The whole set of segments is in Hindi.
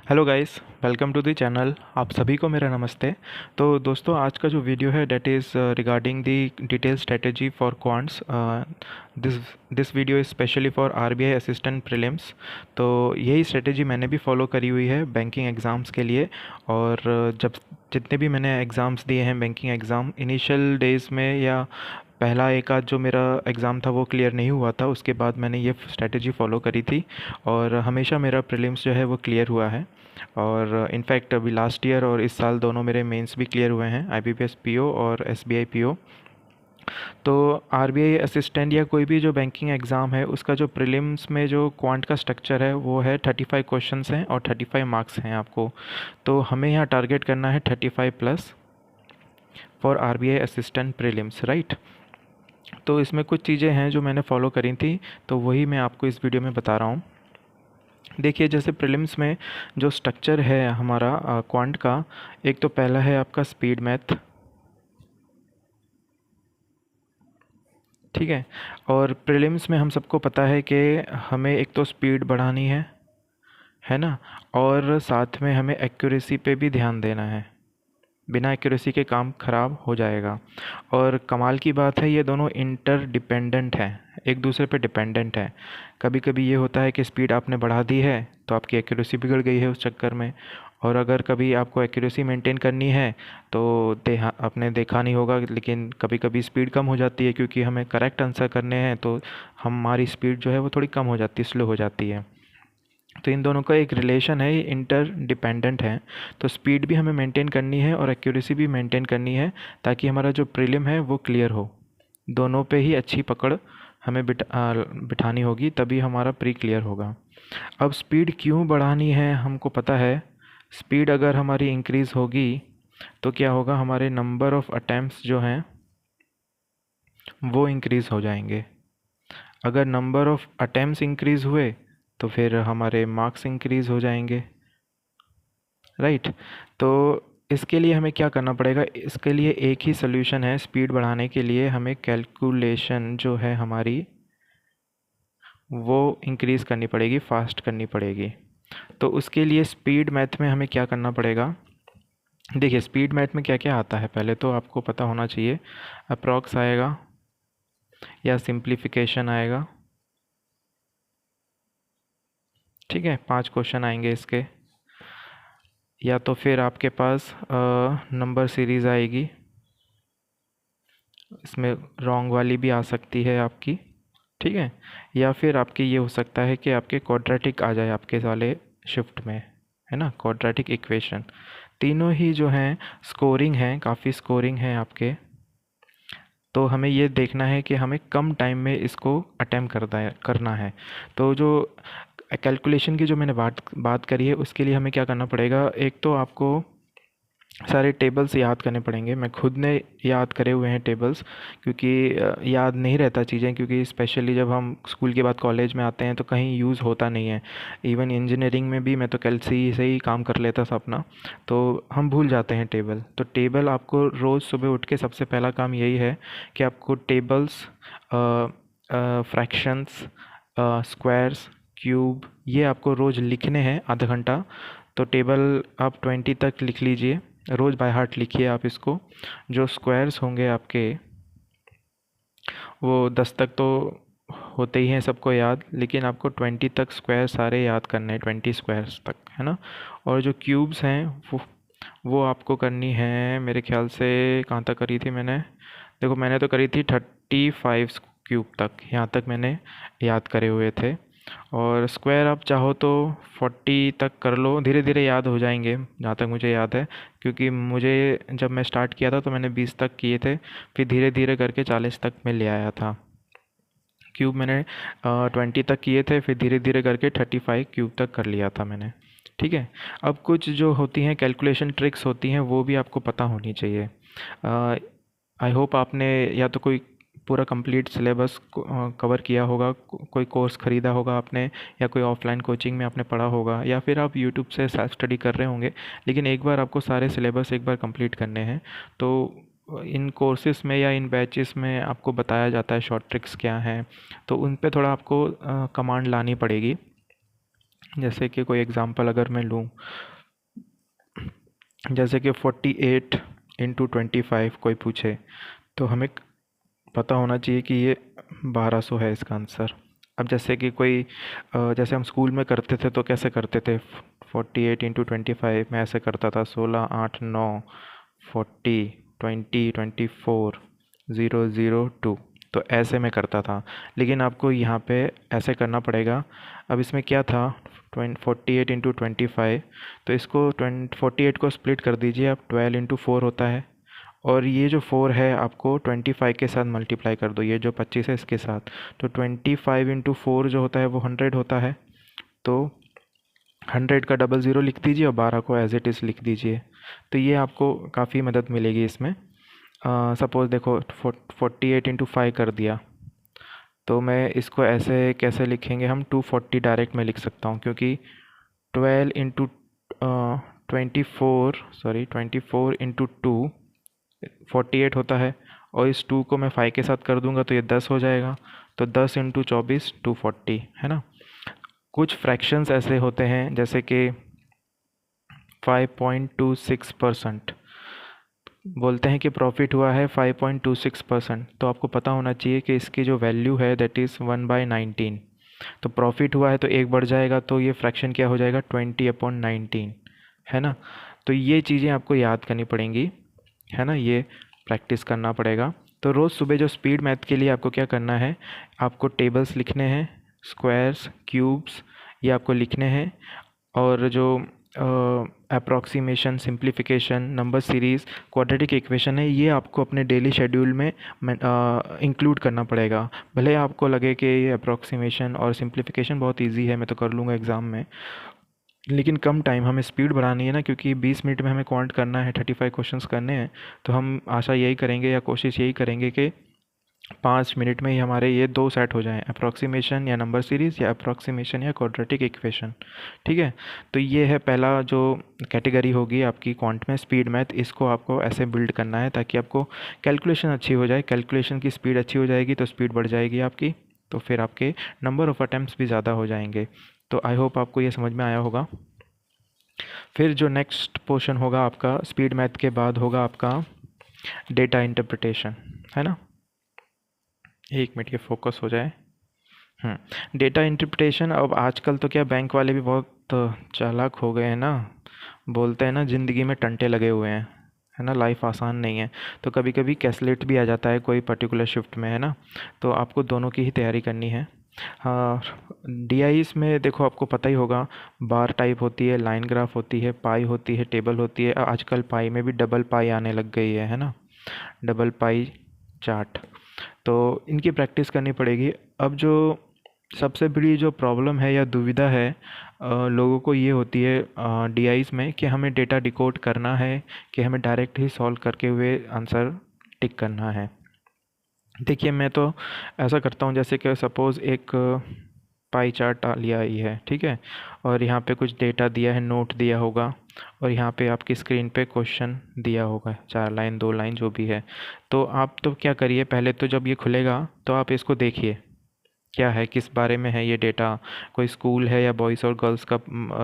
Hello guys, welcome to the channel. आप सभी को मेरा नमस्ते। तो दोस्तों, आज का जो वीडियो है that is regarding the detail strategy for quants. This this video is specially for RBI assistant prelims. तो यही स्ट्रेटजी मैंने भी फॉलो करी हुई है बैंकिंग एग्ज़ाम्स के लिए। और जब जितने भी मैंने एग्ज़ाम्स दिए हैं बैंकिंग एग्ज़ाम, इनिशियल डेज़ में या पहला एक आध जो मेरा एग्ज़ाम था वो क्लियर नहीं हुआ था, उसके बाद मैंने ये स्ट्रेटजी फॉलो करी थी और हमेशा मेरा प्रीलिम्स जो है वो क्लियर हुआ है। और इनफैक्ट अभी लास्ट ईयर और इस साल दोनों मेरे मेंस भी क्लियर हुए हैं, आईबीपीएस पीओ और एसबीआई पीओ। तो आरबीआई असिस्टेंट या कोई भी जो बैंकिंग एग्ज़ाम है उसका जो प्रीलिम्स में जो क्वांट का स्ट्रक्चर है वो है 35 क्वेश्चंस हैं और 35 मार्क्स हैं आपको। तो हमें यहाँ टारगेट करना है 35 plus for RBI assistant prelims, right. तो इसमें कुछ चीज़ें हैं जो मैंने फॉलो करी थी, तो वही मैं आपको इस वीडियो में बता रहा हूँ। देखिए, जैसे प्रीलिम्स में जो स्ट्रक्चर है हमारा क्वांट का, एक तो पहला है आपका स्पीड मैथ, ठीक है। और प्रीलिम्स में हम सबको पता है कि हमें एक तो स्पीड बढ़ानी है ना, और साथ में हमें एक्यूरेसी पे भी ध्यान देना है। बिना एक्यूरेसी के काम ख़राब हो जाएगा। और कमाल की बात है, ये दोनों इंटर डिपेंडेंट हैं, एक दूसरे पे डिपेंडेंट हैं। कभी कभी ये होता है कि स्पीड आपने बढ़ा दी है तो आपकी एक्यूरेसी बिगड़ गई है उस चक्कर में। और अगर कभी आपको एक्यूरेसी मेंटेन करनी है तो आपने देखा नहीं होगा, लेकिन कभी कभी स्पीड कम हो जाती है क्योंकि हमें करेक्ट आंसर करने हैं, तो हमारी स्पीड जो है वो थोड़ी कम हो जाती है, स्लो हो जाती है। तो इन दोनों का एक रिलेशन है, ये इंटर डिपेंडेंट है। तो स्पीड भी हमें मेंटेन करनी है और एक्यूरेसी भी मेंटेन करनी है, ताकि हमारा जो प्रीलिम है वो क्लियर हो। दोनों पे ही अच्छी पकड़ हमें बिठानी होगी, तभी हमारा प्री क्लियर होगा। अब स्पीड क्यों बढ़ानी है, हमको पता है। स्पीड अगर हमारी इंक्रीज़ होगी तो क्या होगा, हमारे नंबर ऑफ़ अटैम्प्ट्स जो हैं वो इंक्रीज़ हो जाएंगे। अगर नंबर ऑफ़ अटैम्प्ट्स इंक्रीज़ हुए तो फिर हमारे मार्क्स इंक्रीज़ हो जाएंगे, राइट। तो इसके लिए हमें क्या करना पड़ेगा, इसके लिए एक ही सोल्यूशन है। स्पीड बढ़ाने के लिए हमें कैलकुलेशन जो है हमारी वो इंक्रीज़ करनी पड़ेगी, फास्ट करनी पड़ेगी। तो उसके लिए स्पीड मैथ में हमें क्या करना पड़ेगा। देखिए, स्पीड मैथ में क्या क्या आता है पहले तो आपको पता होना चाहिए। अप्रॉक्स आएगा या सिंप्लीफिकेशन आएगा, ठीक है। 5 क्वेश्चन आएंगे इसके। या तो फिर आपके पास नंबर सीरीज़ आएगी, इसमें रॉन्ग वाली भी आ सकती है आपकी, ठीक है। या फिर आपके ये हो सकता है कि आपके क्वाड्रेटिक आ जाए आपके वाले शिफ्ट में, है ना, क्वाड्रेटिक इक्वेशन। तीनों ही जो हैं स्कोरिंग हैं, काफ़ी स्कोरिंग हैं आपके। तो हमें ये देखना है कि हमें कम टाइम में इसको अटेम्प्ट करना है। तो जो कैलकुलेशन की जो मैंने बात बात करी है, उसके लिए हमें क्या करना पड़ेगा। एक तो आपको सारे टेबल्स याद करने पड़ेंगे। मैं खुद ने याद करे हुए हैं टेबल्स, क्योंकि याद नहीं रहता चीज़ें, क्योंकि स्पेशली जब हम स्कूल के बाद कॉलेज में आते हैं तो कहीं यूज़ होता नहीं है। इवन इंजीनियरिंग में भी मैं तो कैलसी से ही काम कर लेता था अपना, तो हम भूल जाते हैं टेबल। तो टेबल आपको रोज़ सुबह उठ के सबसे पहला काम यही है कि आपको टेबल्स, फ्रैक्शंस, स्क्वायर्स, क्यूब, ये आपको रोज़ लिखने हैं आधा घंटा। तो टेबल आप 20 तक लिख लीजिए, रोज़ बाय हार्ट लिखिए आप इसको। जो स्क्वायर्स होंगे आपके वो 10 तक तो होते ही हैं सबको याद, लेकिन आपको 20 तक स्क्वायर सारे याद करने हैं, 20 स्क्वायर्स तक, है ना। और जो क्यूब्स हैं वो आपको करनी है मेरे ख्याल से, कहाँ तक करी थी मैंने, देखो मैंने तो करी थी 35 क्यूब तक, यहाँ तक मैंने याद करे हुए थे। और स्क्वायर आप चाहो तो 40 तक कर लो, धीरे धीरे याद हो जाएंगे जहाँ तक मुझे याद है। क्योंकि मुझे जब मैं स्टार्ट किया था तो मैंने 20 तक किए थे, फिर धीरे धीरे करके 40 तक मैं ले आया था। क्यूब मैंने 20 तक किए थे, फिर धीरे धीरे करके 35 क्यूब तक कर लिया था मैंने, ठीक है। अब कुछ जो होती हैं कैलकुलेशन ट्रिक्स होती हैं वो भी आपको पता होनी चाहिए। आई होप आपने या तो कोई पूरा कंप्लीट सिलेबस कवर किया होगा, कोई कोर्स ख़रीदा होगा आपने, या कोई ऑफलाइन कोचिंग में आपने पढ़ा होगा, या फिर आप यूट्यूब से सेल्फ स्टडी कर रहे होंगे। लेकिन एक बार आपको सारे सिलेबस एक बार कंप्लीट करने हैं। तो इन कोर्सेज़ में या इन बैचेस में आपको बताया जाता है शॉर्ट ट्रिक्स क्या हैं, तो उन पे थोड़ा आपको कमांड लानी पड़ेगी। जैसे कि कोई एग्ज़ाम्पल अगर मैं लूँ, जैसे कि 48 इंटू 25 कोई पूछे, तो हमें पता होना चाहिए कि ये 1200 है इसका आंसर। अब जैसे कि कोई जैसे हम स्कूल में करते थे तो कैसे करते थे, 48 इंटू 25 मैं ऐसे करता था, 16 8 9 40 20 24 0 0 2, तो ऐसे में करता था। लेकिन आपको यहाँ पे ऐसे करना पड़ेगा। अब इसमें क्या था, 48 इंटू 25, तो इसको 48 को स्प्लिट कर दीजिए आप, 12 इंटू 4 होता है, और ये जो 4 है आपको 25 के साथ मल्टीप्लाई कर दो, ये जो 25 है इसके साथ, तो 25 इंटू 4 जो होता है वो 100 होता है। तो 100 का डबल ज़ीरो लिख दीजिए और 12 को एज इट इज़ लिख दीजिए। तो ये आपको काफ़ी मदद मिलेगी इसमें। सपोज़ देखो 48 इंटू 5 कर दिया, तो मैं इसको ऐसे कैसे लिखेंगे हम, 240 डायरेक्ट में लिख सकता हूँ, क्योंकि 12 इंटू 24 सॉरी 24 इंटू 2 48 होता है, और इस 2 को मैं 5 के साथ कर दूंगा तो ये 10 हो जाएगा। तो 10 इंटू 24 240 है ना। कुछ फ्रैक्शंस ऐसे होते हैं जैसे कि 5.26% बोलते हैं कि प्रॉफिट हुआ है 5.26%, तो आपको पता होना चाहिए कि इसकी जो वैल्यू है दैट इज़ 1/19। तो प्रॉफिट हुआ है तो एक बढ़ जाएगा, तो ये फ्रैक्शन क्या हो जाएगा, 20/19 है ना। तो ये चीज़ें आपको याद करनी पड़ेंगी, है ना, ये प्रैक्टिस करना पड़ेगा। तो रोज़ सुबह जो स्पीड मैथ के लिए आपको क्या करना है, आपको टेबल्स लिखने हैं, स्क्वायर्स क्यूब्स ये आपको लिखने हैं, और जो approximation, simplification, number series, quadratic equation है, ये आपको अपने डेली शेड्यूल में इंक्लूड करना पड़ेगा। भले आपको लगे कि ये अप्रॉक्सीमेशन और सिंप्लीफिकेशन बहुत इजी है, मैं तो कर लूँगा एग्ज़ाम में, लेकिन कम टाइम हमें स्पीड बढ़ानी है ना, क्योंकि 20 मिनट में हमें क्वांट करना है, 35 क्वेश्चंस करने हैं। तो हम आशा यही करेंगे या कोशिश यही करेंगे कि 5 मिनट में ही हमारे ये 2 सेट हो जाएं, अप्रॉक्सीमेशन या नंबर सीरीज़, या अप्रॉक्सीमेशन या क्वाड्रेटिक इक्वेशन। ठीक है। तो ये है पहला जो कैटेगरी होगी आपकी क्वांट में, स्पीड मैथ। इसको आपको ऐसे बिल्ड करना है ताकि आपको कैलकुलेशन अच्छी हो जाए। कैलकुलेशन की स्पीड अच्छी हो जाएगी तो स्पीड बढ़ जाएगी आपकी, तो फिर आपके नंबर ऑफ़ अटैम्प्ट्स भी ज़्यादा हो जाएंगे। तो आई होप आपको ये समझ में आया होगा। फिर जो नेक्स्ट पोर्शन होगा आपका स्पीड मैथ के बाद होगा आपका डेटा इंटरप्रिटेशन, है ना। एक मिनट ये फोकस हो जाए। डेटा इंटरप्रिटेशन, अब आजकल तो क्या बैंक वाले भी बहुत चालाक हो गए हैं ना, बोलते हैं ना ज़िंदगी में टंटे लगे हुए हैं, है ना, लाइफ आसान नहीं है। तो कभी कभी कैसलेट भी आ जाता है कोई पर्टिकुलर शिफ्ट में, है ना। तो आपको दोनों की ही तैयारी करनी है। हाँ, डीआईस में देखो आपको पता ही होगा, बार टाइप होती है, लाइन ग्राफ होती है, पाई होती है, टेबल होती है। आजकल पाई में भी डबल पाई आने लग गई है ना, डबल पाई चार्ट। तो इनकी प्रैक्टिस करनी पड़ेगी। अब जो सबसे बड़ी जो प्रॉब्लम है या दुविधा है लोगों को, ये होती है डीआईस में कि हमें डेटा डिकोड करना है कि हमें डायरेक्ट ही सॉल्व करके हुए आंसर टिक करना है। देखिए मैं तो ऐसा करता हूँ, जैसे कि सपोज़ एक पाई चार्ट लिया ही है, ठीक है, और यहाँ पे कुछ डेटा दिया है, नोट दिया होगा, और यहाँ पे आपकी स्क्रीन पे क्वेश्चन दिया होगा, 4 लाइन 2 लाइन जो भी है। तो आप तो क्या करिए, पहले तो जब ये खुलेगा तो आप इसको देखिए क्या है, किस बारे में है ये डेटा, कोई स्कूल है या बॉयज़ और गर्ल्स का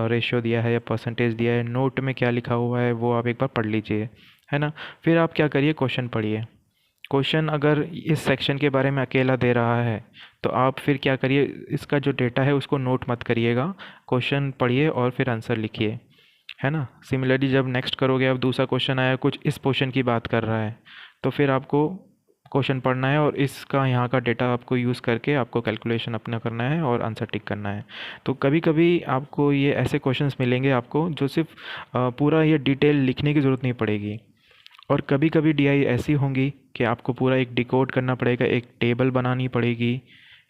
रेशियो दिया है या परसेंटेज दिया है, नोट में क्या लिखा हुआ है वो आप एक बार पढ़ लीजिए, है ना। फिर आप क्या करिए, क्वेश्चन पढ़िए। क्वेश्चन अगर इस सेक्शन के बारे में अकेला दे रहा है तो आप फिर क्या करिए, इसका जो डेटा है उसको नोट मत करिएगा, क्वेश्चन पढ़िए और फिर आंसर लिखिए, है ना। सिमिलरली जब नेक्स्ट करोगे, अब दूसरा क्वेश्चन आया कुछ इस पोर्शन की बात कर रहा है, तो फिर आपको क्वेश्चन पढ़ना है और इसका यहाँ का डेटा आपको यूज़ करके आपको कैलकुलेशन अपना करना है और आंसर टिक करना है। तो कभी कभी आपको ये ऐसे क्वेश्चंस मिलेंगे आपको जो सिर्फ पूरा ये डिटेल लिखने की ज़रूरत नहीं पड़ेगी, और कभी कभी डीआई ऐसी होंगी कि आपको पूरा एक डिकोड करना पड़ेगा, एक टेबल बनानी पड़ेगी,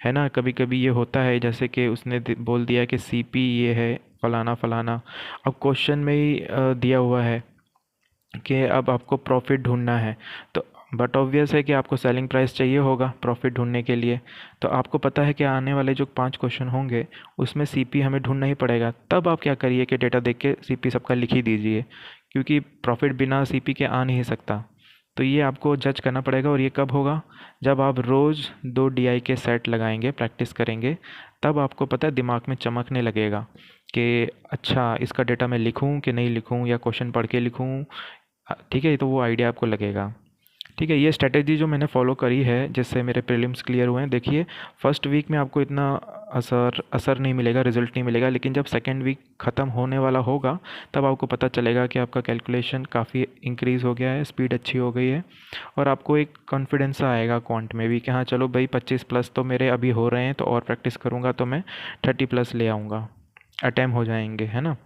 है ना। कभी कभी ये होता है जैसे कि उसने बोल दिया कि सीपी ये है फलाना फलाना, अब क्वेश्चन में ही दिया हुआ है कि अब आपको प्रॉफिट ढूंढना है, तो बट ऑब्वियस है कि आपको सेलिंग प्राइस चाहिए होगा प्रॉफिट ढूंढने के लिए। तो आपको पता है कि आने वाले जो 5 क्वेश्चन होंगे उसमें सीपी हमें ढूंढना ही पड़ेगा। तब आप क्या करिए कि डेटा देख के सीपी सबका लिख ही दीजिए, क्योंकि प्रॉफिट बिना सीपी के आ नहीं सकता। तो ये आपको जज करना पड़ेगा, और ये कब होगा, जब आप रोज़ 2 डीआई के सेट लगाएंगे, प्रैक्टिस करेंगे, तब आपको पता है दिमाग में चमकने लगेगा कि अच्छा इसका डेटा मैं लिखूं कि नहीं लिखूं, या क्वेश्चन पढ़ के लिखूं। ठीक है, तो वो आइडिया आपको लगेगा। ठीक है, ये स्ट्रेटेजी जो मैंने फॉलो करी है जिससे मेरे प्रीलिम्स क्लियर हुए हैं, देखिए फर्स्ट वीक में आपको इतना असर असर नहीं मिलेगा, रिजल्ट नहीं मिलेगा, लेकिन जब सेकेंड वीक ख़त्म होने वाला होगा तब आपको पता चलेगा कि आपका कैलकुलेशन काफ़ी इंक्रीज़ हो गया है, स्पीड अच्छी हो गई है, और आपको एक कॉन्फिडेंस सा आएगा क्वांट में भी कि हाँ चलो भाई 25+ तो मेरे अभी हो रहे हैं, तो और प्रैक्टिस करूँगा तो मैं 30+ ले आऊँगा, अटैम्प्ट हो जाएंगे, है ना।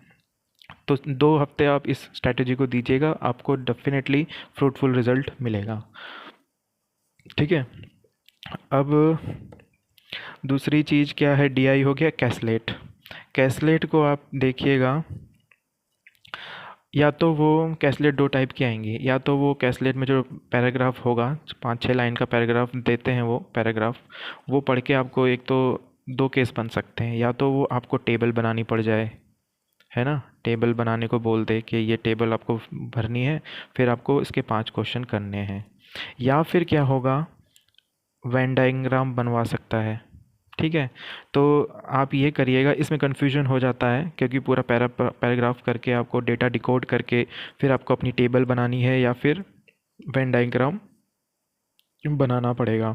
तो 2 हफ्ते आप इस स्ट्रैटेजी को दीजिएगा, आपको डेफिनेटली फ्रूटफुल रिजल्ट मिलेगा। ठीक है। अब दूसरी चीज़ क्या है, डीआई हो गया, कैसलेट। कैसलेट को आप देखिएगा, या तो वो कैसलेट 2 टाइप की आएंगी, या तो वो कैसलेट में जो पैराग्राफ होगा 5-6 लाइन का पैराग्राफ देते हैं, वो पैराग्राफ वो पढ़ के आपको एक तो 2 केस बन सकते हैं, या तो वो आपको टेबल बनानी पड़ जाए, है ना, टेबल बनाने को बोल दे कि ये टेबल आपको भरनी है, फिर आपको इसके 5 क्वेश्चन करने हैं, या फिर क्या होगा, वेन डायग्राम बनवा सकता है। ठीक है, तो आप ये करिएगा, इसमें कन्फ्यूजन हो जाता है क्योंकि पूरा पैराग्राफ करके आपको डेटा डिकोड करके फिर आपको अपनी टेबल बनानी है, या फिर वेन डायग्राम बनाना पड़ेगा।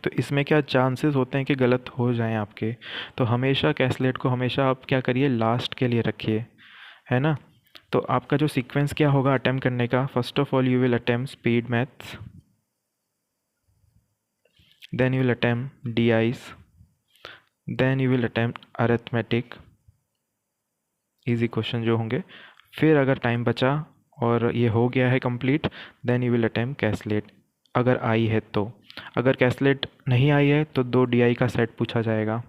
तो इसमें क्या चांसेस होते हैं कि गलत हो जाएं आपके, तो हमेशा कैसलेट को हमेशा आप क्या करिए, लास्ट के लिए रखिए, है ना। तो आपका जो सीक्वेंस क्या होगा अटेम्प्ट करने का, first of all you will attempt speed maths, then you will attempt DIs, then you will attempt arithmetic, easy question जो होंगे, फिर अगर टाइम बचा और ये हो गया है complete, then you will attempt caselet, अगर आई है तो। अगर कैसलेट नहीं आई है तो 2 DI का सेट पूछा जाएगा,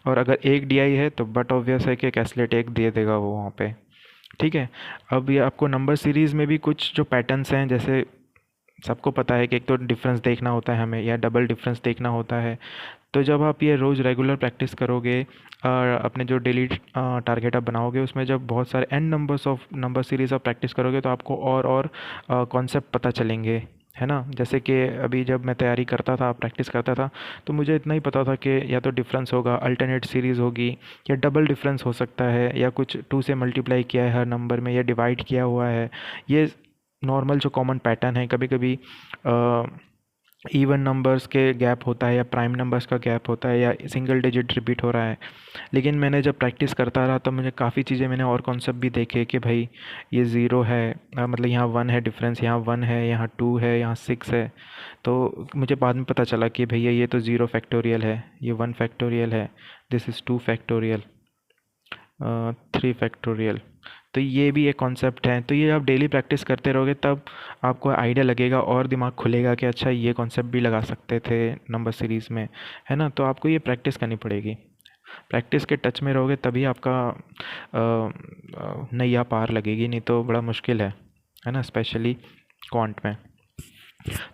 और अगर एक DI है तो बट ऑब्वियस है कि कैसलेट एक दे देगा वो वहाँ पे। ठीक है। अब ये आपको नंबर सीरीज़ में भी कुछ जो पैटर्न्स हैं, जैसे सबको पता है कि एक तो डिफरेंस देखना होता है हमें, या डबल डिफरेंस देखना होता है। तो जब आप ये रोज़ रेगुलर प्रैक्टिस करोगे, अपने जो डेली टारगेट आप बनाओगे उसमें जब बहुत सारे n numbers of number series आप प्रैक्टिस करोगे तो आपको और कॉन्सेप्ट पता चलेंगे, है ना। जैसे कि अभी जब मैं तैयारी करता था, प्रैक्टिस करता था, तो मुझे इतना ही पता था कि या तो डिफरेंस होगा, अल्टरनेट सीरीज़ होगी, या डबल डिफरेंस हो सकता है, या कुछ 2 से मल्टीप्लाई किया है हर नंबर में, या डिवाइड किया हुआ है। ये नॉर्मल जो कॉमन पैटर्न है, कभी कभी इवन नंबर्स के गैप होता है, या प्राइम नंबर्स का गैप होता है, या सिंगल डिजिट रिपीट हो रहा है। लेकिन मैंने जब प्रैक्टिस करता रहा तो मुझे काफ़ी चीज़ें, मैंने और कॉन्सेप्ट भी देखे कि भाई ये ज़ीरो है, मतलब यहाँ 1 है डिफरेंस, यहाँ 1 है, यहाँ 2 है, यहाँ 6 है। तो मुझे बाद में पता चला कि भैया ये तो 0 फैक्टोरियल है, ये 1 फैक्टोरियल है, दिस इज़ 2 फैक्टोरियल, 3 फैक्टोरियल। तो ये भी एक कॉन्सेप्ट है। तो ये आप डेली प्रैक्टिस करते रहोगे तब आपको आइडिया लगेगा और दिमाग खुलेगा कि अच्छा ये कॉन्सेप्ट भी लगा सकते थे नंबर सीरीज़ में, है ना। तो आपको ये प्रैक्टिस करनी पड़ेगी, प्रैक्टिस के टच में रहोगे तभी आपका नैया पार लगेगी, नहीं तो बड़ा मुश्किल है ना, स्पेशली क्वांट में।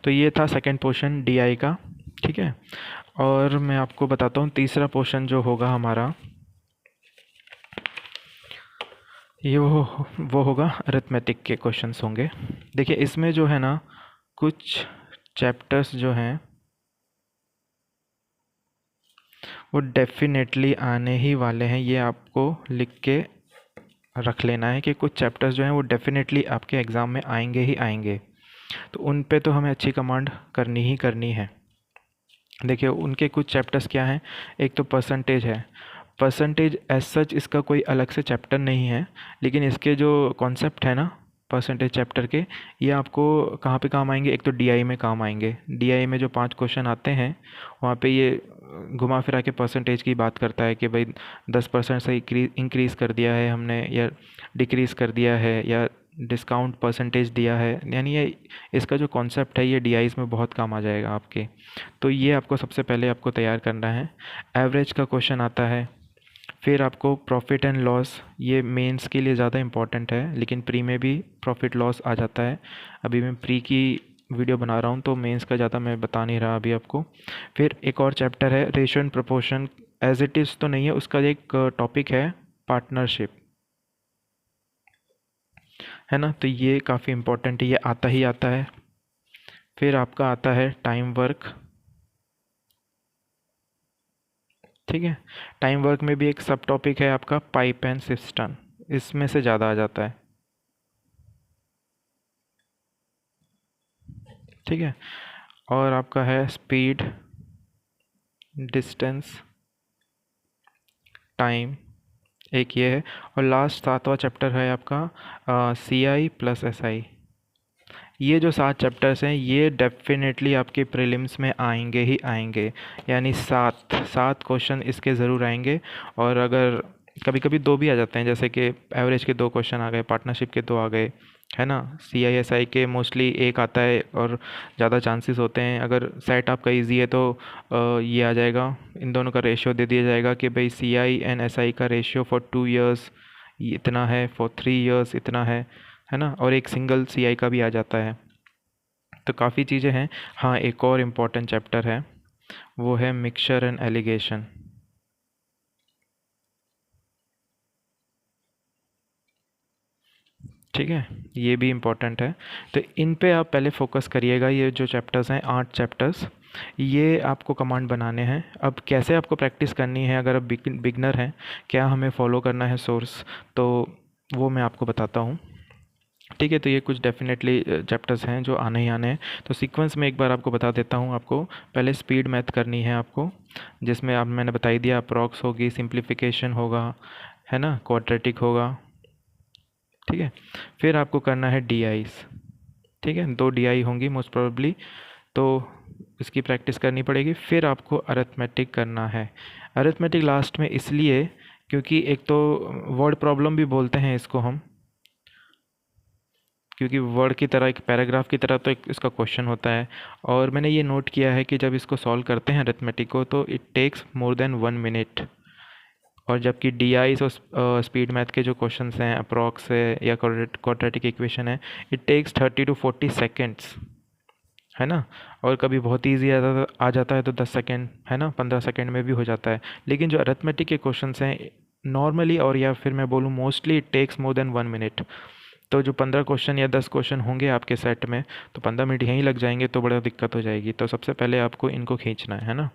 तो ये था सेकंड पोर्शन डीआई का। ठीक है, और मैं आपको बताता हूँ तीसरा पोर्शन जो होगा हमारा, ये वो होगा अरिथमेटिक के क्वेश्चंस होंगे। देखिए इसमें जो है ना, कुछ चैप्टर्स जो हैं वो डेफिनेटली आने ही वाले हैं, ये आपको लिख के रख लेना है कि कुछ चैप्टर्स जो हैं वो डेफिनेटली आपके एग्ज़ाम में आएंगे ही आएंगे। तो उन पे तो हमें अच्छी कमांड करनी ही करनी है। देखिए उनके कुछ चैप्टर्स क्या हैं, एक तो परसेंटेज है। परसेंटेज एज सच इसका कोई अलग से चैप्टर नहीं है, लेकिन इसके जो कॉन्सेप्ट है ना परसेंटेज चैप्टर के, ये आपको कहाँ पे काम आएंगे, एक तो डीआई में काम आएंगे। डीआई में जो 5 क्वेश्चन आते हैं वहाँ पे ये घुमा फिरा के परसेंटेज की बात करता है कि भाई 10% से इंक्रीज़ कर दिया है हमने, या डिक्रीज़ कर दिया है, या डिस्काउंट परसेंटेज दिया है, यानी ये इसका जो कॉन्सेप्ट है ये डीआईज़ में बहुत काम आ जाएगा आपके। तो ये आपको सबसे पहले आपको तैयार करना है। एवरेज का क्वेश्चन आता है, फिर आपको प्रॉफिट एंड लॉस, ये मेंस के लिए ज़्यादा इम्पॉर्टेंट है, लेकिन प्री में भी प्रॉफिट लॉस आ जाता है। अभी मैं प्री की वीडियो बना रहा हूँ तो मेंस का ज़्यादा मैं बता नहीं रहा अभी आपको। फिर एक और चैप्टर है ratio and proportion, as it is तो नहीं है, उसका एक टॉपिक है पार्टनरशिप, है ना। तो ये काफ़ी इम्पोर्टेंट है, ये आता ही आता है। फिर आपका आता है टाइम वर्क, ठीक है। टाइम वर्क में भी एक सब टॉपिक है आपका पाइप एंड सिस्टम, इसमें से ज़्यादा आ जाता है। ठीक है। और आपका है स्पीड, डिस्टेंस, टाइम, एक ये है। और लास्ट 7वां चैप्टर है आपका सी आई प्लस एस आई। ये जो 7 चैप्टर्स हैं ये डेफिनेटली आपके प्रीलिम्स में आएंगे ही आएंगे, यानी 7 क्वेश्चन इसके ज़रूर आएंगे। और अगर कभी कभी 2 भी आ जाते हैं, जैसे कि एवरेज के 2 क्वेश्चन आ गए, पार्टनरशिप के 2 आ गए, है ना। सी आई एस आई के मोस्टली एक आता है और ज़्यादा चांसेस होते हैं। अगर सेट आपका इजी है तो ये आ जाएगा, इन दोनों का रेशियो दे दिया जाएगा कि भाई सी आई एंड एस आई का रेशियो फॉर 2 ईयर्स इतना है, फॉर 3 ईयर्स इतना है ना। और एक सिंगल सी आई का भी आ जाता है। तो काफ़ी चीज़ें हैं। हाँ, एक और इम्पॉर्टेंट चैप्टर है, वो है मिक्सचर एंड एलिगेशन। ठीक है, ये भी इम्पोर्टेंट है। तो इन पे आप पहले फोकस करिएगा। ये जो चैप्टर्स हैं 8 चैप्टर्स, ये आपको कमांड बनाने हैं। अब कैसे आपको प्रैक्टिस करनी है, अगर आप बिगनर हैं, क्या हमें फॉलो करना है सोर्स, तो वो मैं आपको बताता हूँ। ठीक है। तो ये कुछ डेफिनेटली चैप्टर्स हैं जो आने ही आने हैं। तो सीक्वेंस में एक बार आपको बता देता हूँ। आपको पहले स्पीड मैथ करनी है आपको, जिसमें आप मैंने बता ही दिया, अप्रॉक्स होगी, सिंप्लीफिकेशन होगा, है ना, क्वाड्रेटिक होगा। ठीक है। फिर आपको करना है डी आईज। ठीक है, 2 डी आई होंगी मोस्ट प्रोबेबली, तो इसकी प्रैक्टिस करनी पड़ेगी। फिर आपको अरिथमेटिक करना है। अरिथमेटिक लास्ट में इसलिए क्योंकि एक तो वर्ड प्रॉब्लम भी बोलते हैं इसको हम, क्योंकि वर्ड की तरह, एक पैराग्राफ की तरह तो एक इसका क्वेश्चन होता है। और मैंने ये नोट किया है कि जब इसको सॉल्व करते हैं अरिथमेटिक को, तो it takes more than 1 minute. और जबकि डी आईज और स्पीड मैथ के जो क्वेश्चंस हैं, अप्रॉक्स है या क्वाड्रेटिक इक्वेशन है, इट टेक्स 30 to 40 सेकेंड्स, है ना। और कभी बहुत ईजी आ जाता है तो 10 सेकेंड, है ना, 15 सेकेंड में भी हो जाता है। लेकिन जो अरिथमेटिक के क्वेश्चंस हैं नॉर्मली, और या फिर मैं बोलूँ mostly, it takes more than 1 minute. तो जो 15 क्वेश्चन या 10 क्वेश्चन होंगे आपके सेट में, तो 15 मिनट यहीं लग जाएंगे, तो बड़ा दिक्कत हो जाएगी। तो सबसे पहले आपको इनको खींचना है ना।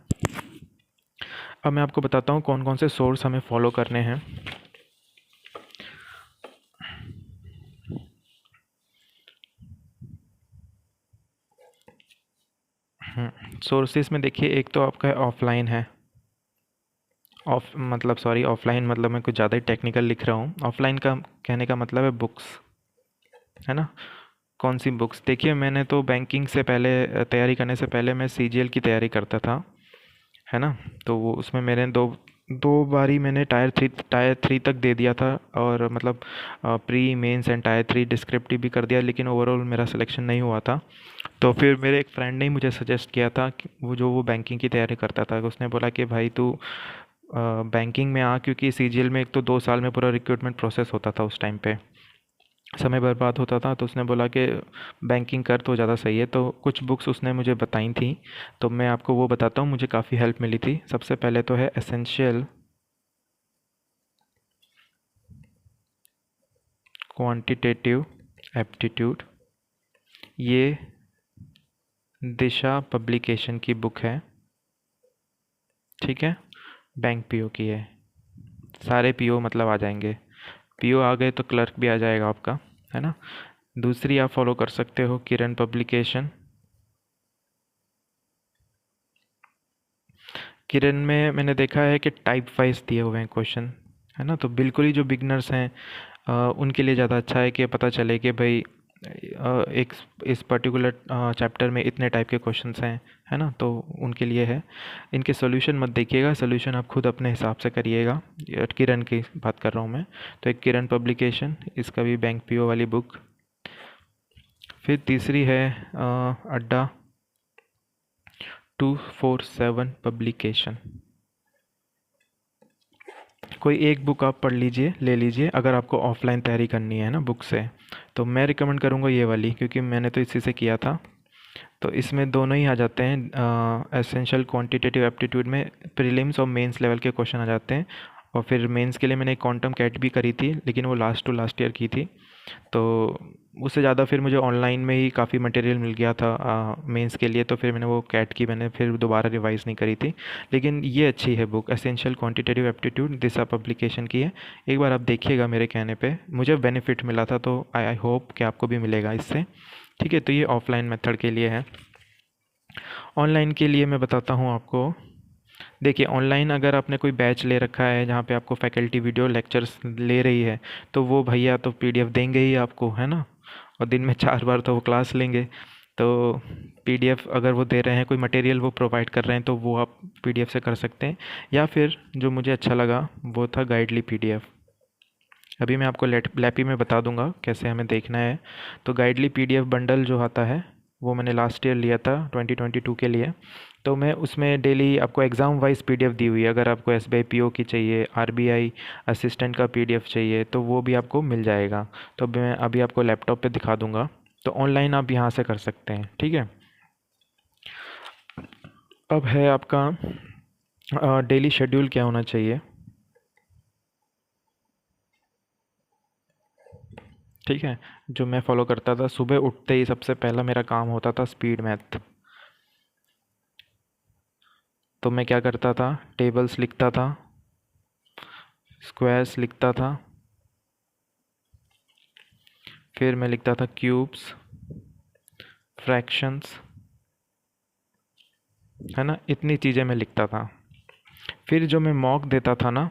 अब मैं आपको बताता हूँ कौन कौन से सोर्स हमें फॉलो करने हैं। सोर्सेज में देखिए, एक तो आपका ऑफलाइन है। ऑफलाइन मतलब मैं कुछ ज़्यादा ही टेक्निकल लिख रहा हूँ। ऑफलाइन का कहने का मतलब है बुक्स, है ना। कौन सी बुक्स? देखिए, मैंने तो बैंकिंग से पहले, तैयारी करने से पहले मैं सीजीएल की तैयारी करता था, है ना। तो वो उसमें मैंने दो दो बारी मैंने टायर 3 तक दे दिया था। और मतलब pre mains and tier 3 descriptive भी कर दिया, लेकिन ओवरऑल मेरा सिलेक्शन नहीं हुआ था। तो फिर मेरे एक फ्रेंड ने ही मुझे सजेस्ट किया था कि वो बैंकिंग की तैयारी करता था, उसने बोला कि भाई तू बैंकिंग में आ, क्योंकि सीजीएल में एक तो 2 साल में पूरा रिक्रूटमेंट प्रोसेस होता था, उस टाइम पे समय बर्बाद होता था। तो उसने बोला कि बैंकिंग कर तो ज़्यादा सही है। तो कुछ बुक्स उसने मुझे बताई थी, तो मैं आपको वो बताता हूँ, मुझे काफ़ी हेल्प मिली थी। सबसे पहले तो है एसेंशियल क्वांटिटेटिव एप्टीट्यूड। ये दिशा पब्लिकेशन की बुक है। ठीक है, बैंक पीओ की है। सारे पीओ मतलब आ जाएंगे, पीओ आ गए तो क्लर्क भी आ जाएगा आपका, है ना। दूसरी आप फॉलो कर सकते हो किरण पब्लिकेशन। किरण में मैंने देखा है कि टाइप वाइज दिए हुए हैं क्वेश्चन, है ना। तो बिल्कुल ही जो बिगनर्स हैं उनके लिए ज़्यादा अच्छा है कि पता चले कि भाई एक इस पर्टिकुलर चैप्टर में इतने टाइप के क्वेश्चंस हैं, है ना। तो उनके लिए है। इनके सॉल्यूशन मत देखिएगा, सॉल्यूशन आप खुद अपने हिसाब से करिएगा। ये किरण की बात कर रहा हूँ मैं। तो एक किरण पब्लिकेशन, इसका भी बैंक पीओ वाली बुक। फिर तीसरी है अड्डा 247 पब्लिकेशन। कोई एक बुक आप पढ़ लीजिए, ले लीजिए, अगर आपको ऑफलाइन तैयारी करनी है ना बुक से, तो मैं रिकमेंड करूँगा ये वाली, क्योंकि मैंने तो इसी से किया था। तो इसमें दोनों ही आ जाते हैं। एसेंशियल क्वांटिटेटिव एप्टीट्यूड में प्रीलिम्स और मेंस लेवल के क्वेश्चन आ जाते हैं। और फिर मेंस के लिए मैंने क्वांटम कैट भी करी थी, लेकिन वो लास्ट टू लास्ट ईयर की थी। तो उससे ज़्यादा फिर मुझे ऑनलाइन में ही काफ़ी मटेरियल मिल गया था मेंस के लिए, तो फिर मैंने वो कैट की मैंने फिर दोबारा रिवाइज़ नहीं करी थी। लेकिन ये अच्छी है बुक, एसेंशियल क्वांटिटेटिव एप्टीट्यूड, दिशा पब्लिकेशन की है। एक बार आप देखिएगा, मेरे कहने पे मुझे बेनिफिट मिला था, तो आई होप कि आपको भी मिलेगा इससे। ठीक है, तो ये ऑफलाइन मेथड के लिए है। ऑनलाइन के लिए मैं बताता हूँ आपको। देखिए, ऑनलाइन अगर आपने कोई बैच ले रखा है जहाँ पे आपको फैकल्टी वीडियो लेक्चर्स ले रही है, तो वो भैया तो पीडीएफ देंगे ही आपको, है ना। और दिन में 4 बार तो वो क्लास लेंगे। तो पीडीएफ अगर वो दे रहे हैं, कोई मटेरियल वो प्रोवाइड कर रहे हैं, तो वो आप पीडीएफ से कर सकते हैं। या फिर जो मुझे अच्छा लगा वो था गाइडली पीडीएफ। अभी मैं आपको लैपी में बता दूंगा कैसे हमें देखना है। तो गाइडली पीडीएफ बंडल जो आता है, वो मैंने लास्ट ईयर लिया था 2022 के लिए। तो मैं उसमें डेली आपको एग्ज़ाम वाइज पीडीएफ दी हुई है। अगर आपको एसबीआई पीओ की चाहिए, आरबीआई असिस्टेंट का पीडीएफ चाहिए, तो वो भी आपको मिल जाएगा। तो मैं अभी आपको लैपटॉप पे दिखा दूंगा। तो ऑनलाइन आप यहाँ से कर सकते हैं, ठीक है। अब है आपका डेली शेड्यूल क्या होना चाहिए। ठीक है, जो मैं फॉलो करता था, सुबह उठते ही सबसे पहला मेरा काम होता था स्पीड मैथ। तो मैं क्या करता था, टेबल्स लिखता था, स्क्वायर्स लिखता था, फिर मैं लिखता था क्यूब्स, फ्रैक्शंस, है ना, इतनी चीज़ें मैं लिखता था। फिर जो मैं मॉक देता था ना,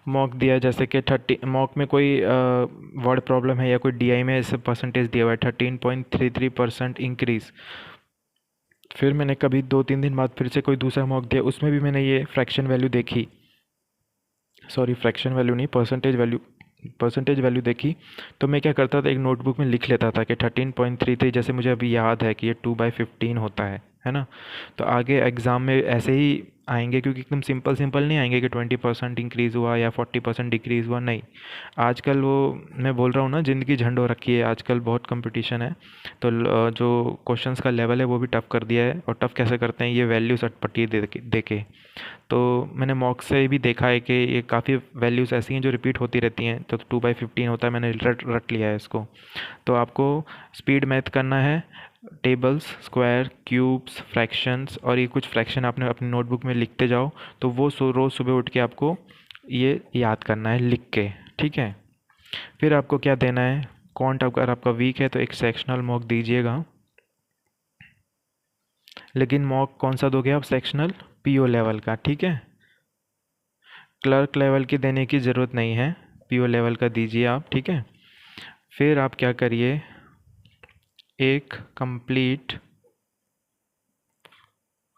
मॉक दिया जैसे कि 30, मॉक में कोई वर्ड प्रॉब्लम है या कोई डीआई में ऐसे परसेंटेज दिया हुआ है 13.33% इंक्रीज़। फिर मैंने कभी 2-3 दिन बाद फिर से कोई दूसरा मॉक दिया, उसमें भी मैंने ये फ्रैक्शन वैल्यू देखी, सॉरी फ्रैक्शन वैल्यू नहीं, परसेंटेज वैल्यू देखी। तो मैं क्या करता था, एक नोटबुक में लिख लेता था कि 13.33, जैसे मुझे अभी याद है कि ये 2/15 होता है ना। तो आगे एग्ज़ाम में ऐसे ही आएंगे, क्योंकि एकदम सिंपल सिंपल नहीं आएंगे कि 20% इंक्रीज़ हुआ या 40% डिक्रीज़ हुआ, नहीं। आजकल वो, मैं बोल रहा हूँ ना, ज़िंदगी झंड हो रखी है आजकल, बहुत कंपटीशन है। तो जो क्वेश्चंस का लेवल है वो भी टफ़ कर दिया है। और टफ़ कैसे करते हैं, ये वैल्यूज अटपटी दे के। तो मैंने मॉक से भी देखा है कि ये काफ़ी वैल्यूज़ ऐसी हैं जो रिपीट होती रहती हैं। तो 2/15 होता है, मैंने रट रट लिया है इसको। तो आपको स्पीड मैथ करना है, टेबल्स, स्क्वायर, क्यूब्स, फ्रैक्शंस, और ये कुछ फ्रैक्शन आपने अपनी नोटबुक में लिखते जाओ। तो वो रोज़ सुबह उठ के आपको ये याद करना है लिख के, ठीक है। फिर आपको क्या देना है, कॉन्ट अगर आपका वीक है तो एक सेक्शनल मॉक दीजिएगा। लेकिन मॉक कौन सा दोगे आप, सेक्शनल पीओ लेवल का, ठीक है। क्लर्क लेवल की देने की ज़रूरत नहीं है, पीओ लेवल का दीजिए आप, ठीक है। फिर आप क्या करिए, एक कंप्लीट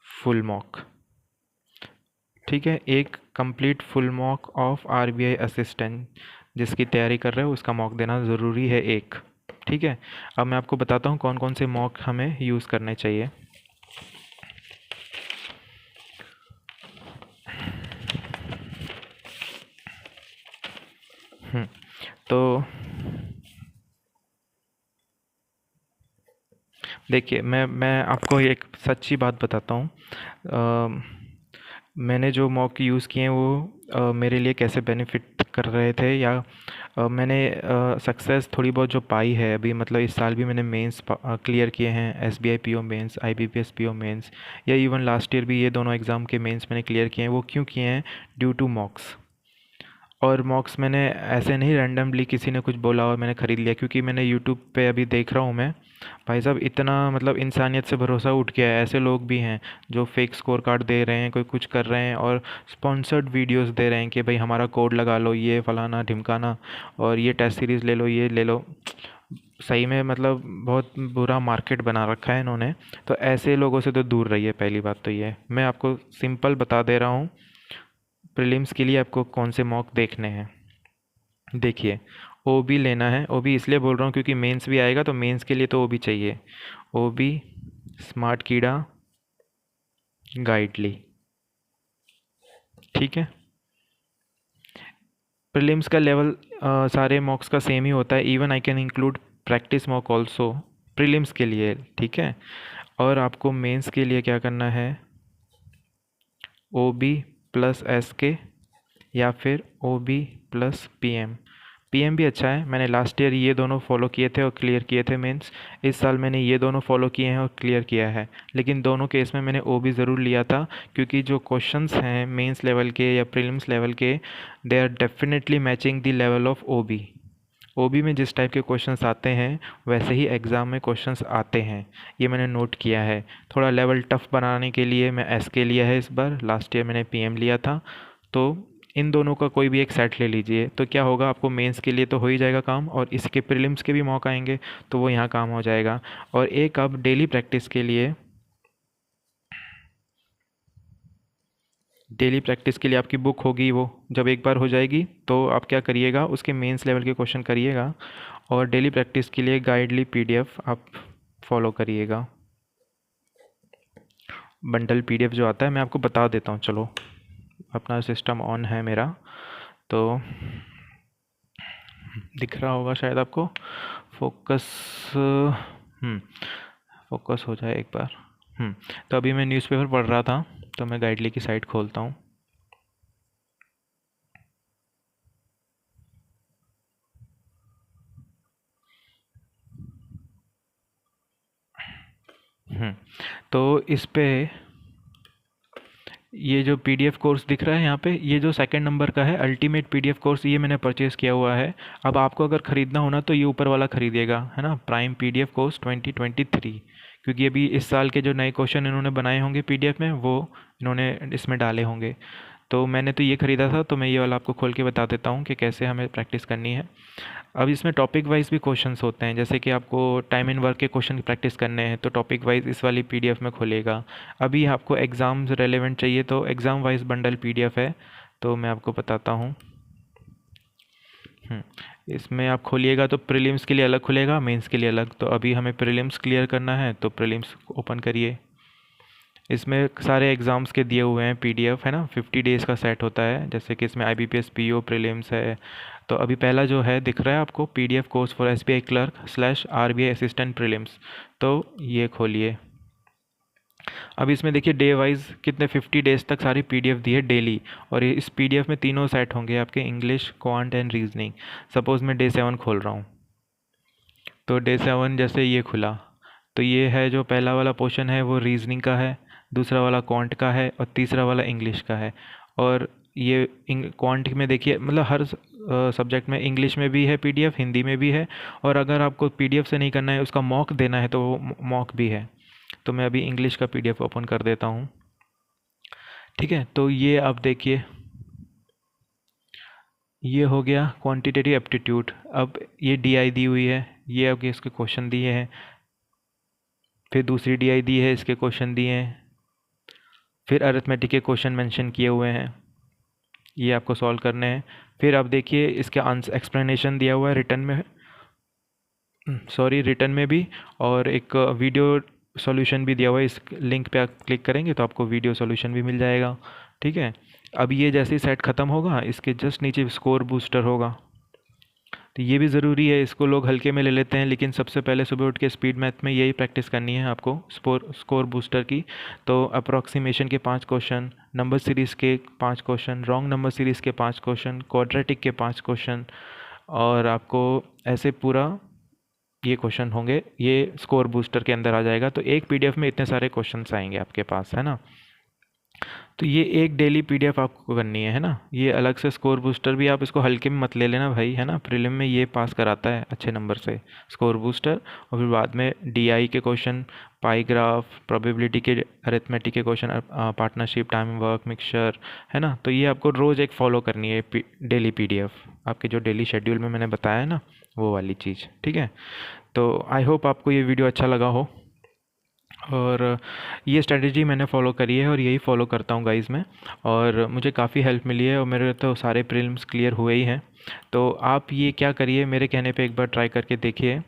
फुल मॉक, ठीक है, एक complete full mock of RBI assistant जिसकी तैयारी कर रहे हो उसका मॉक देना ज़रूरी है एक, ठीक है। अब मैं आपको बताता हूँ कौन कौन से मॉक हमें यूज़ करने चाहिए। तो देखिए, मैं आपको एक सच्ची बात बताता हूँ। मैंने जो मॉक यूज़ किए हैं वो मेरे लिए कैसे बेनिफिट कर रहे थे, या मैंने सक्सेस थोड़ी बहुत जो पाई है अभी, मतलब इस साल भी मैंने मेंस क्लियर किए हैं, SBI PO mains, IBPS PO mains, या इवन लास्ट ईयर भी ये दोनों एग्ज़ाम के मेंस मैंने क्लियर किए हैं। वो क्यों किए हैं, ड्यू टू मॉक्स। और मॉक्स मैंने ऐसे नहीं रैंडमली किसी ने कुछ बोला और मैंने ख़रीद लिया, क्योंकि मैंने यूट्यूब पे अभी देख रहा हूँ मैं, भाई साहब इतना मतलब इंसानियत से भरोसा उठ गया है। ऐसे लोग भी हैं जो फेक स्कोर कार्ड दे रहे हैं, कोई कुछ कर रहे हैं, और स्पॉन्सर्ड वीडियोस दे रहे हैं कि भाई हमारा कोड लगा लो, ये फलाना ढिमकाना, और ये टेस्ट सीरीज़ ले लो, ये ले लो। सही में मतलब बहुत बुरा मार्केट बना रखा है इन्होंने। तो ऐसे लोगों से तो दूर रहिए, पहली बात तो ये मैं आपको सिंपल बता दे रहा हूँ। प्रीलिम्स के लिए आपको कौन से मॉक देखने हैं, देखिए, ओ बी लेना है। ओ बी इसलिए बोल रहा हूँ क्योंकि मेंस भी आएगा, तो मेंस के लिए तो ओ बी चाहिए। ओ बी, स्मार्ट कीड़ा, गाइडली, ठीक है। प्रीलिम्स का लेवल सारे मॉक्स का सेम ही होता है, even I can include practice mock also prelims के लिए, ठीक है। और आपको मेंस के लिए क्या करना है, ओ बी प्लस एस के, या फिर O B plus P M. PM भी अच्छा है, मैंने लास्ट ईयर ये दोनों फॉलो किए थे और क्लियर किए थे मेंस। इस साल मैंने ये दोनों फॉलो किए हैं और क्लियर किया है। लेकिन दोनों केस में मैंने ओबी ज़रूर लिया था, क्योंकि जो क्वेश्चंस हैं मेंस लेवल के या प्रीलिम्स लेवल के, they are definitely matching the level of OB. OB में जिस टाइप के क्वेश्चंस आते हैं वैसे ही एग्ज़ाम में क्वेश्चंस आते हैं, ये मैंने नोट किया है। थोड़ा लेवल टफ बनाने के लिए मैं एसके लिया है इस बार, लास्ट ईयर मैंने पीएम लिया था। तो इन दोनों का कोई भी एक सेट ले लीजिए, तो क्या होगा, आपको मेंस के लिए तो हो ही जाएगा काम, और इसके प्रीलिम्स के भी मौका आएंगे तो वो यहाँ काम हो जाएगा। और एक आप डेली प्रैक्टिस के लिए, आपकी बुक होगी, वो जब एक बार हो जाएगी तो आप क्या करिएगा, उसके मेंस लेवल के क्वेश्चन करिएगा, और डेली प्रैक्टिस के लिए गाइडली पीडीएफ आप फॉलो करिएगा। बंडल पीडीएफ जो आता है मैं आपको बता देता हूँ, चलो अपना सिस्टम ऑन है मेरा, तो दिख रहा होगा शायद आपको। फोकस, फोकस हो जाए एक बार। तो अभी मैं न्यूज़पेपर पढ़ रहा था, तो मैं गाइडली की साइट खोलता हूँ। तो इस पे ये जो पीडीएफ कोर्स दिख रहा है यहाँ पे, ये जो सेकंड नंबर का है अल्टीमेट पीडीएफ कोर्स, ये मैंने परचेज़ किया हुआ है। अब आपको अगर ख़रीदना हो ना तो ये ऊपर वाला ख़रीदिएगा, है ना, प्राइम पीडीएफ कोर्स 2023, क्योंकि अभी इस साल के जो नए क्वेश्चन इन्होंने बनाए होंगे पीडीएफ में वो इन्होंने इसमें डाले होंगे। तो मैंने तो ये ख़रीदा था, तो मैं ये वाला आपको खोल के बता देता हूँ कि कैसे हमें प्रैक्टिस करनी है। अब इसमें टॉपिक वाइज भी क्वेश्चंस होते हैं, जैसे कि आपको टाइम एंड वर्क के क्वेश्चन की प्रैक्टिस करने हैं तो टॉपिक वाइज इस वाली पीडीएफ में खोलेगा। अभी आपको एग्ज़ाम्स रेलेवेंट चाहिए तो एग्ज़ाम वाइज बंडल पीडीएफ है, तो मैं आपको बताता हूँ। इसमें आप खोलिएगा तो प्रीलिम्स के लिए अलग खुलेगा, मेंस के लिए अलग। तो अभी हमें प्रीलिम्स क्लियर करना है तो प्रीलिम्स ओपन करिए। इसमें सारे एग्ज़ाम्स के दिए हुए हैं पीडीएफ, है ना, 50 डेज़ का सेट होता है, जैसे कि इसमें आईबीपीएस पीओ प्रीलिम्स है। तो अभी पहला जो है दिख रहा है आपको, PDF course for SBI clerk slash RBI assistant prelims, तो ये खोलिए। अब इसमें देखिए डे वाइज कितने 50 डेज़ तक सारी पीडीएफ दी है डेली, और इस पीडीएफ में तीनों सेट होंगे आपके, English, quant and reasoning. Suppose मैं डे 7 खोल रहा हूँ, तो डे 7 जैसे ये खुला, तो ये है जो पहला वाला पोर्शन है वो रीजनिंग का है, दूसरा वाला क्वांट का है, और तीसरा वाला इंग्लिश का है। और ये क्वांट में देखिए, मतलब हर सब्जेक्ट में, इंग्लिश में भी है पीडीएफ, हिंदी में भी है, और अगर आपको पीडीएफ से नहीं करना है, उसका मॉक देना है, तो वो मॉक भी है। तो मैं अभी इंग्लिश का पीडीएफ ओपन कर देता हूँ। ठीक है, तो ये आप देखिए, ये हो गया क्वांटिटेटिव एप्टीट्यूड। अब ये डीआई दी हुई है, ये आपके इसके क्वेश्चन दिए हैं, फिर दूसरी डीआई दी है, इसके क्वेश्चन दिए हैं, फिर अरिथमेटिक के क्वेश्चन मेंशन किए हुए हैं, ये आपको सॉल्व करने हैं। फिर आप देखिए इसके आंसर एक्सप्लेनेशन दिया हुआ है रिटर्न में, सॉरी रिटर्न में भी, और एक वीडियो सॉल्यूशन भी दिया हुआ है। इस लिंक पे आप क्लिक करेंगे तो आपको वीडियो सॉल्यूशन भी मिल जाएगा। ठीक है, अब ये जैसे ही सेट ख़त्म होगा, इसके जस्ट नीचे स्कोर बूस्टर होगा, तो ये भी ज़रूरी है, इसको लोग हल्के में ले लेते हैं, लेकिन सबसे पहले सुबह उठ के स्पीड मैथ में यही प्रैक्टिस करनी है आपको, स्कोर बूस्टर की। तो अप्रॉक्सीमेशन के 5 क्वेश्चन, नंबर सीरीज़ के 5 क्वेश्चन, रॉन्ग नंबर सीरीज़ के 5 क्वेश्चन, क्वाड्रेटिक के 5 क्वेश्चन, और आपको ऐसे पूरा ये क्वेश्चन होंगे, ये स्कोर बूस्टर के अंदर आ जाएगा। तो एक पीडीएफ में इतने सारे क्वेश्चंस आएंगे आपके पास, है ना। तो ये एक डेली पीडीएफ आपको करनी है ना। ये अलग से स्कोर बूस्टर भी आप इसको हल्के में मत ले लेना भाई, है ना, प्रीलिम में ये पास कराता है अच्छे नंबर से स्कोर बूस्टर। और फिर बाद में डीआई के क्वेश्चन, पाई ग्राफ, प्रोबेबिलिटी के, अरिथमेटिक के question, partnership, time work, mixture, है ना। तो ये आपको रोज़ एक फॉलो करनी है डेली पीडीएफ, आपके जो डेली शेड्यूल में मैंने बताया है ना, वो वाली चीज़। ठीक है, तो आई होप आपको ये वीडियो अच्छा लगा हो, और ये स्ट्रेटजी मैंने फॉलो करी है और यही फॉलो करता हूँ गाइज़ मैं, और मुझे काफ़ी हेल्प मिली है, और मेरे तो सारे प्रीलिम्स क्लियर हुए ही हैं। तो आप ये क्या करिए, मेरे कहने पे एक बार ट्राई करके देखिए,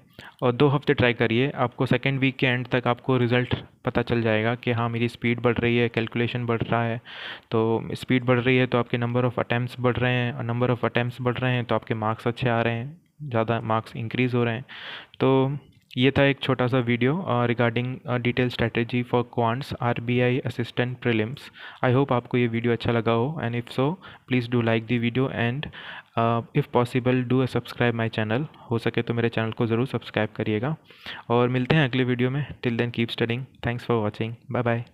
और 2 हफ्ते ट्राई करिए, आपको सेकेंड वीक के एंड तक आपको रिज़ल्ट पता चल जाएगा कि हाँ मेरी स्पीड बढ़ रही है, कैलकुलेशन बढ़ रहा है। तो स्पीड बढ़ रही है तो आपके नंबर ऑफ़ अटैम्प्ट्स बढ़ रहे हैं, और नंबर ऑफ़ अटैम्प्ट्स बढ़ रहे हैं तो आपके मार्क्स अच्छे आ रहे हैं, ज़्यादा मार्क्स इंक्रीज़ हो रहे हैं। तो ये था एक छोटा सा video regarding detail strategy for quants RBI assistant prelims. I hope आपको ये वीडियो अच्छा लगा हो, and if so please do like the video and if possible do subscribe my channel. हो सके तो मेरे चैनल को ज़रूर सब्सक्राइब करिएगा, और मिलते हैं अगले वीडियो में। Till then keep studying. Thanks for watching. Bye bye.